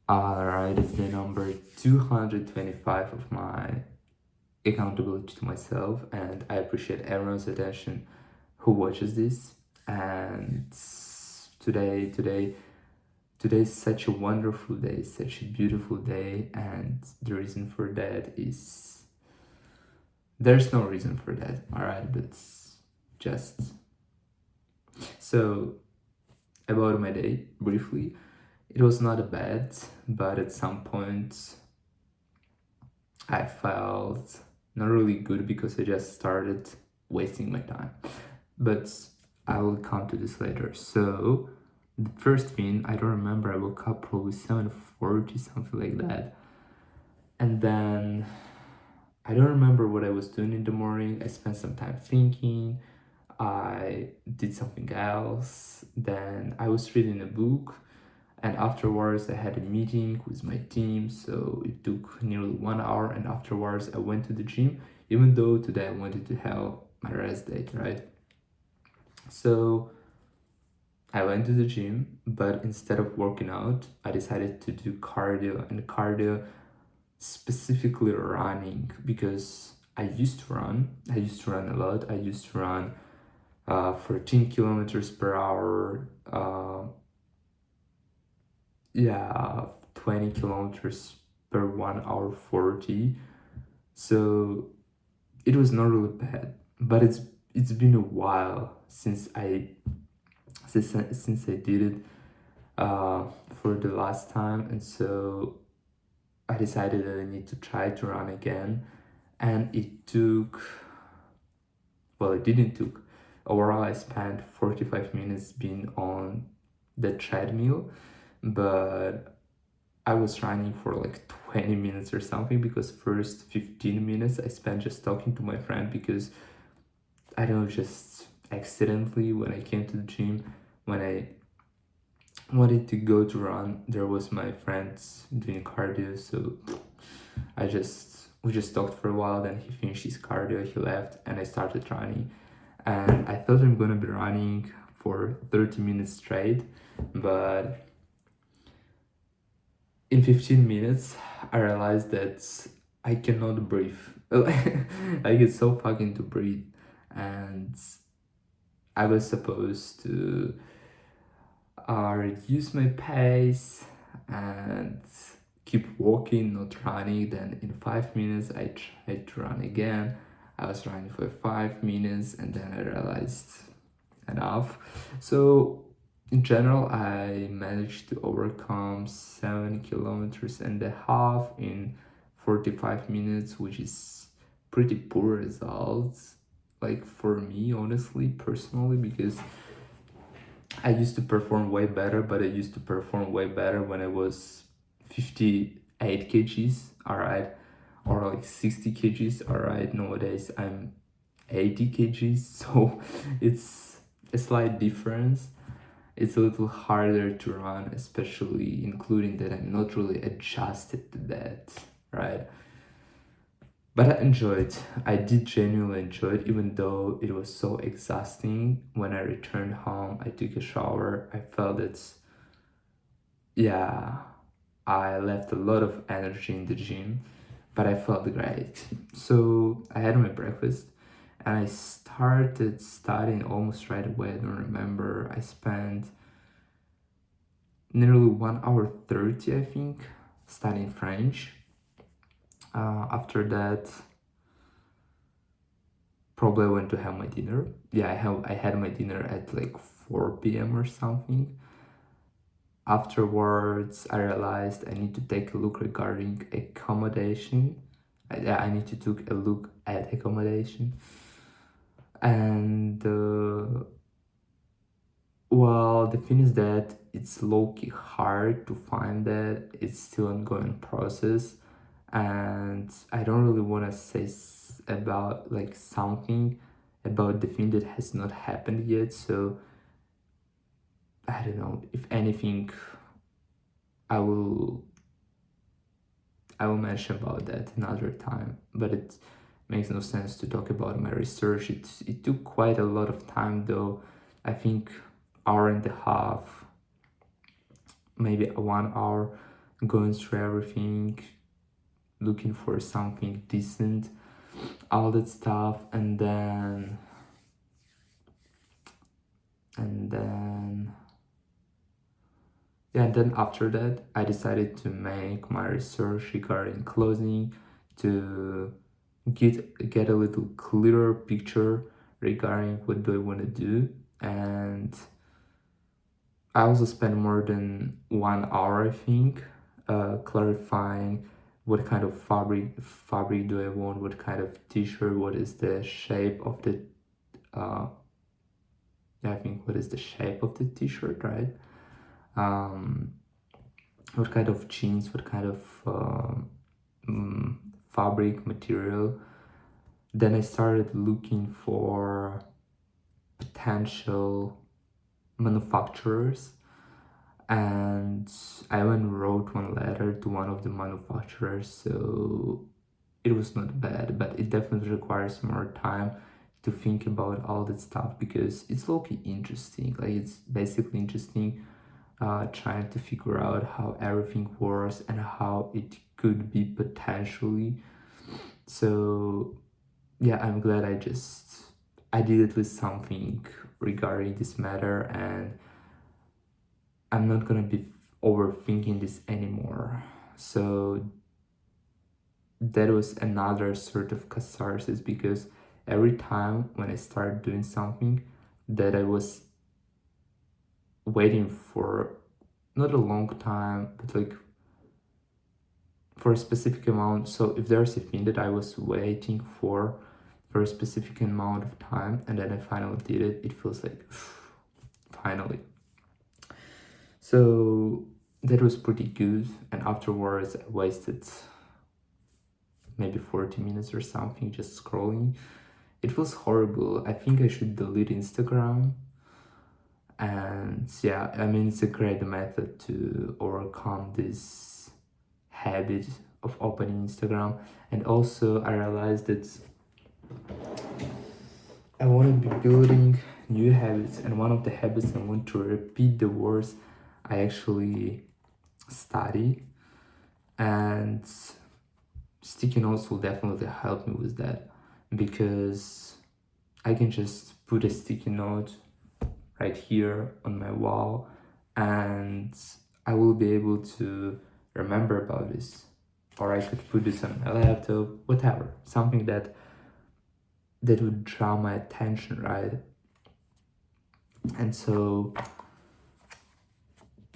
Alright, it's the number 225 of my accountability to myself, and I appreciate everyone's attention who watches this. And today is such a wonderful day, such a beautiful day, and the reason for that is there's no reason for that, alright, but it's just so about my day briefly. It was not a bad, but at some point I felt not really good because I just started wasting my time. But I will come to this later. So the first thing, I don't remember, I woke up probably 7:40, something like that. And then I don't remember what I was doing in the morning. I spent some time thinking. I did something else. Then I was reading a book, and afterwards I had a meeting with my team, so it took nearly 1 hour, and afterwards I went to the gym, even though today I wanted to have my rest day, right? So I went to the gym, but instead of working out, I decided to do cardio, and cardio specifically running, because I used to run. I used to run a lot. I used to run 14 kilometers per hour, yeah, 20 kilometers per 1 hour 40. So it was not really bad, but it's been a while since I did it for the last time, and so I decided that I need to try to run again. And it didn't took. Overall, I spent 45 minutes being on the treadmill, but I was running for like 20 minutes or something, because first 15 minutes I spent just talking to my friend, because I don't know, just accidentally when I came to the gym, when I wanted to go to run, there was my friends doing cardio, so we just talked for a while, then he finished his cardio, he left, and I started running. And I thought I'm gonna be running for 30 minutes straight, but in 15 minutes I realized that I cannot breathe. I get so fucking to breathe, and I was supposed to reduce my pace and keep walking, not running. Then in 5 minutes I tried to run again. I was running for 5 minutes, and then I realized enough. So in general, I managed to overcome 7.5 kilometers in 45 minutes, which is pretty poor results, like for me, honestly, personally, because I used to perform way better, but I used to perform way better when I was 58 kgs, all right, or like 60 kgs, all right. Nowadays I'm 80 kgs, so it's a slight difference. It's a little harder to run, especially including that I'm not really adjusted to that, right? But I enjoyed. I did genuinely enjoy it, even though it was so exhausting. When I returned home, I took a shower. I felt it. Yeah, I left a lot of energy in the gym, but I felt great. So I had my breakfast, and I started studying almost right away. I don't remember. I spent nearly 1 hour 30, I think, studying French. After that, probably I went to have my dinner. Yeah, I had my dinner at like 4 p.m. or something. Afterwards, I realized I need to take a look regarding accommodation. I need to take a look at accommodation. And well, the thing is that it's low-key hard to find that. It's still ongoing process, and I don't really want to say about like something about the thing that has not happened yet. So I don't know. If anything, I will I will mention about that another time. But it makes no sense to talk about my research. It took quite a lot of time, though. I think hour and a half, maybe 1 hour, going through everything, looking for something decent, all that stuff, and then yeah, and then after that I decided to make my research regarding clothing to get a little clearer picture regarding what do I want to do. And I also spent more than 1 hour, I think, clarifying what kind of fabric do I want, what kind of t-shirt, what is the shape of the yeah, I think what is the shape of the t-shirt, right? What kind of jeans, what kind of fabric material. Then I started looking for potential manufacturers, and I even wrote one letter to one of the manufacturers, so it was not bad, but it definitely requires more time to think about all that stuff because it's low-key interesting. Like, it's basically interesting trying to figure out how everything works and how it could be potentially. So yeah, I'm glad I did at least something regarding this matter, and I'm not gonna be overthinking this anymore. So that was another sort of catharsis, because every time when I started doing something that I was waiting for, not a long time, but like for a specific amount. So if there's a thing that I was waiting for a specific amount of time and then I finally did it, it feels like finally. So that was pretty good. And afterwards I wasted maybe 40 minutes or something just scrolling. It feels horrible. I think I should delete Instagram. And yeah, I mean, it's a great method to overcome this habit of opening Instagram. And also I realized that I want to be building new habits, and one of the habits I want to repeat the words I actually study, and sticky notes will definitely help me with that, because I can just put a sticky note right here on my wall and I will be able to remember about this, or I could put this on my laptop, whatever, something that would draw my attention, right? And so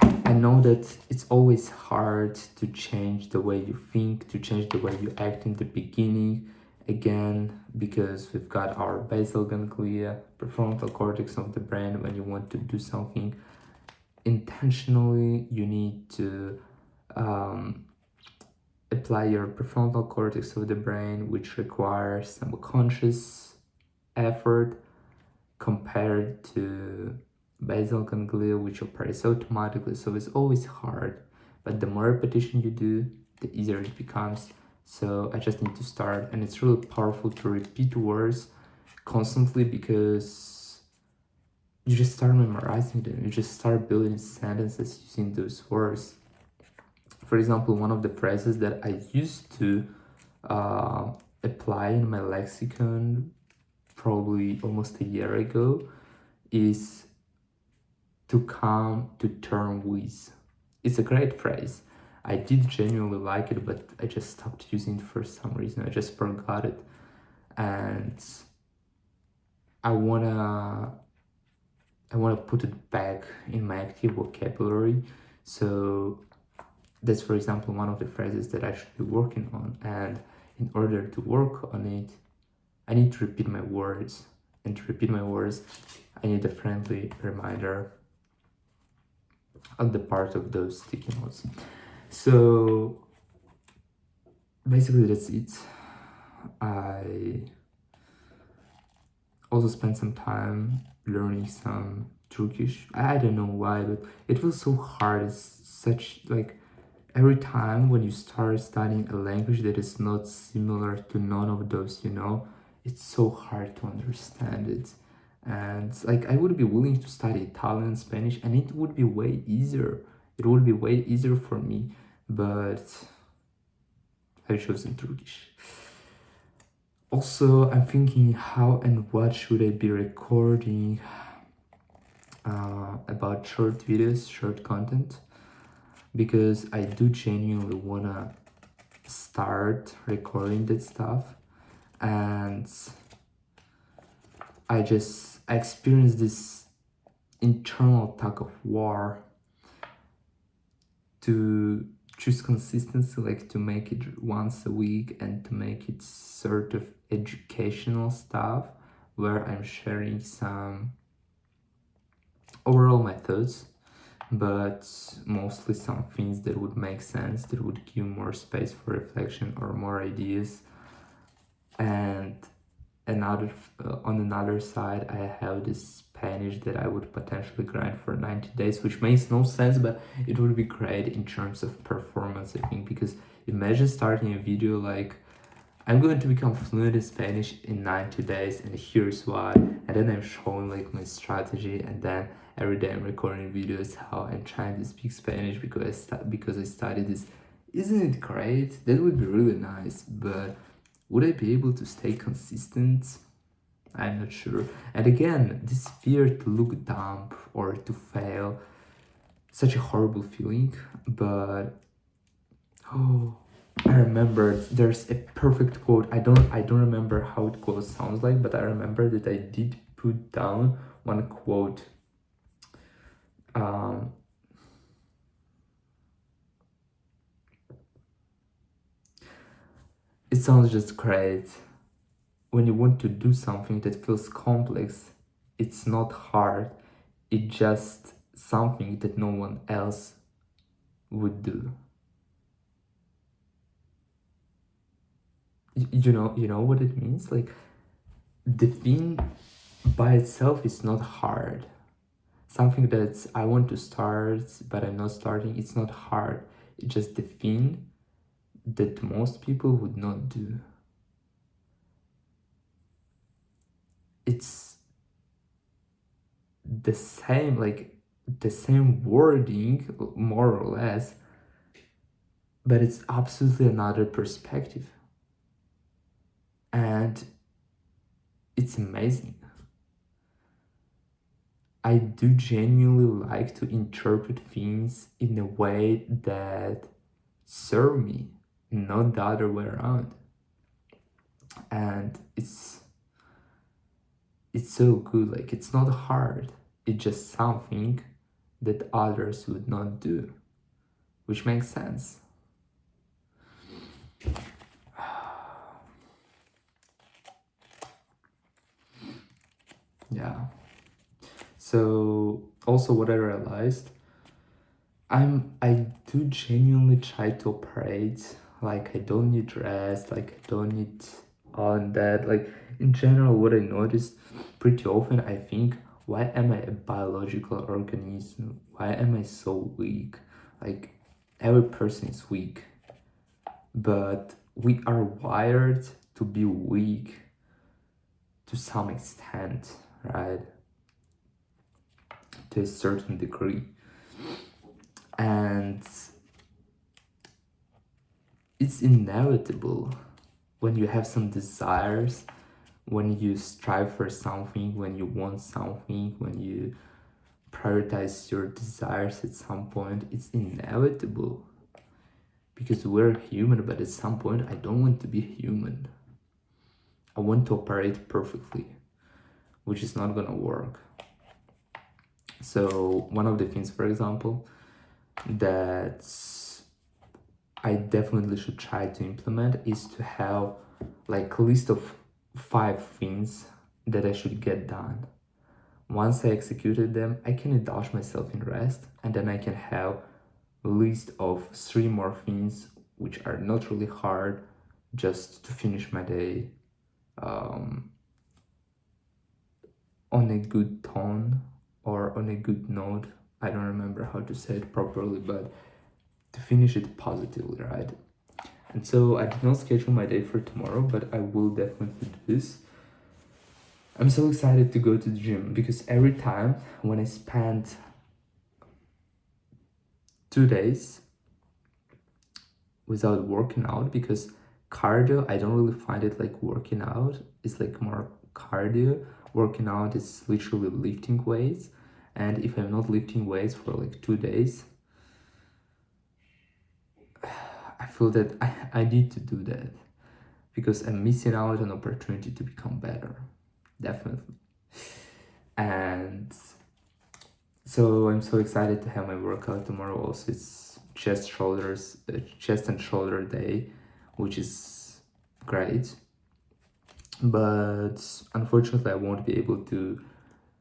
I know that it's always hard to change the way you think, to change the way you act in the beginning, again, because we've got our basal ganglia, prefrontal cortex of the brain. When you want to do something intentionally, you need to apply your prefrontal cortex of the brain, which requires some conscious effort compared to basal ganglia, which operates automatically. So it's always hard, but the more repetition you do, the easier it becomes. So I just need to start, and it's really powerful to repeat words constantly, because you just start memorizing them, you just start building sentences using those words. For example, one of the phrases that I used to apply in my lexicon probably almost a year ago is to come to term with. It's a great phrase. I did genuinely like it, but I just stopped using it for some reason. I just forgot it. And I wanna put it back in my active vocabulary. So that's, for example, one of the phrases that I should be working on. And in order to work on it, I need to repeat my words. And to repeat my words, I need a friendly reminder on the part of those sticky notes. So basically that's it. I also spent some time learning some Turkish. I don't know why, but it was so hard. It's such like every time when you start studying a language that is not similar to none of those, it's so hard to understand it. And like I would be willing to study Italian, Spanish, and it would be way easier. It would be way easier for me. but I chose in Turkish. Also, I'm thinking how and what should I be recording about short videos, short content, because I do genuinely wanna start recording that stuff, and I experienced this internal tug of war to choose consistency, like to make it once a week and to make it sort of educational stuff where I'm sharing some overall methods, but mostly some things that would make sense, that would give more space for reflection or more ideas. And on another side, I have this Spanish that I would potentially grind for 90 days, which makes no sense, but it would be great in terms of performance, I think, because imagine starting a video like, I'm going to become fluent in Spanish in 90 days, and here's why, and then I'm showing like my strategy, and then every day I'm recording videos how I'm trying to speak Spanish because I studied this. Isn't it great? That would be really nice, but would I be able to stay consistent? I'm not sure. And again, this fear to look dumb or to fail, such a horrible feeling, but oh, I remember there's a perfect quote. I don't remember how it quote sounds like, but I remember that I did put down one quote. It sounds just great. When you want to do something that feels complex, it's not hard. It's just something that no one else would do. You know what it means? Like, the thing by itself is not hard. Something that I want to start but I'm not starting, it's not hard. It's just the thing that most people would not do. It's the same, like the same wording, more or less, but it's absolutely another perspective. And it's amazing. I do genuinely like to interpret things in a way that serve me, not the other way around. And it's so good. Like, it's not hard. It's just something that others would not do, which makes sense. Yeah. So also what I realized, I do genuinely try to operate like I don't need rest, like I don't need on that. Like, in general, what I noticed pretty often, I think, why am I a biological organism? Why am I so weak? Like, every person is weak, but we are wired to be weak to some extent, right? To a certain degree. And it's inevitable when you have some desires, when you strive for something, when you want something, when you prioritize your desires at some point, it's inevitable. Because we're human, but at some point, I don't want to be human. I want to operate perfectly, which is not gonna work. So, one of the things, for example, that I definitely should try to implement is to have like a list of 5 things that I should get done. Once I executed them, I can indulge myself in rest, and then I can have a list of 3 more things which are not really hard, just to finish my day on a good tone or on a good note. I don't remember how to say it properly, but to finish it positively, right? And so I did not schedule my day for tomorrow, but I will definitely do this. I'm so excited to go to the gym because every time when I spend 2 days without working out, because cardio, I don't really find it like working out. It's like more cardio. Working out is literally lifting weights, and if I'm not lifting weights for like 2 days, I feel that I need to do that, because I'm missing out on opportunity to become better, definitely. And so I'm so excited to have my workout tomorrow. Also, it's chest and shoulder day, which is great. But unfortunately, I won't be able to